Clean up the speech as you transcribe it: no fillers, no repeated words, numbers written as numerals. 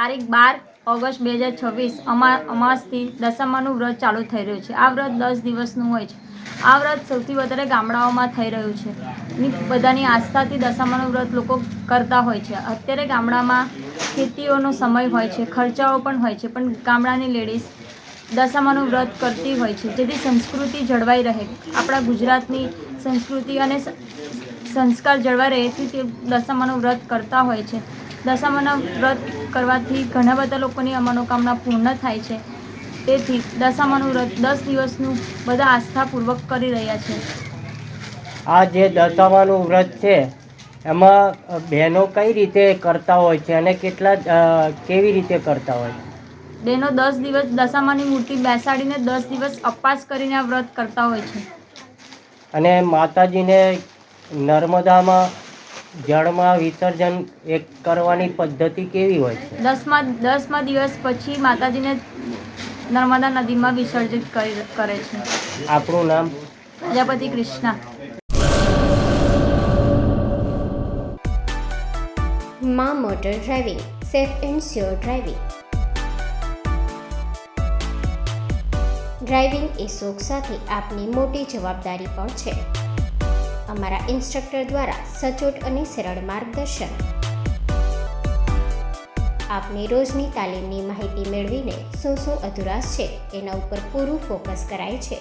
તારીખ 12 ઓગસ્ટ 2026 અમાસથી દશામાનું વ્રત ચાલુ થઈ રહ્યું છે. આ વ્રત 10 દિવસનું હોય છે. આ વ્રત સૌથી વધારે ગામડાઓમાં થઈ રહ્યું છે. બધાની આસ્થાથી દશામાનું વ્રત લોકો કરતા હોય છે. અત્યારે ગામડામાં ખેતીઓનો સમય હોય છે, ખર્ચાઓ પણ હોય છે, પણ ગામડાની લેડીઝ દશામાનું વ્રત કરતી હોય છે, જેથી સંસ્કૃતિ જળવાઈ રહે. આપણા ગુજરાતની સંસ્કૃતિ અને સંસ્કાર જળવાઈ રહે તેથી તે દશામાનું વ્રત કરતા હોય છે. દશામાના વ્રત કરવાથી ઘણા બધા લોકોની મનોકામના પૂર્ણ થાય છે. તેથી દશામાનું વ્રત 10 દિવસનું બધા આસ્થાપૂર્વક કરી રહ્યા છે. આ જે દશામાનું વ્રત છે એમાં બહેનો કઈ રીતે કરતા હોય છે અને કેવી રીતે કરતા હોય છે? બહેનો 10 દિવસ દશામાની મૂર્તિ બેસાડીને 10 દિવસ ઉપવાસ કરીને આ વ્રત કરતા હોય છે. અને માતાજીને નર્મદામાં જળમાં વિસર્જન કરવાની પદ્ધતિ કેવી હોય છે? 10મા દિવસ પછી માતાજીને નર્મદા નદીમાં વિસર્જિત કરે છે. આપણું નામ? પ્રજાપતિ કૃષ્ણા. માં motor driving, safe and sure driving. Driving એ શોખ સાથે આપની મોટી જવાબદારી પણ છે. અમારા ઇન્સ્ટ્રક્ટર દ્વારા સચોટ અને સરળ માર્ગદર્શન. આપની રોજની તાલીમની માહિતી મેળવીને શું અધુરાશ છે એના ઉપર પૂરું ફોકસ કરાય છે.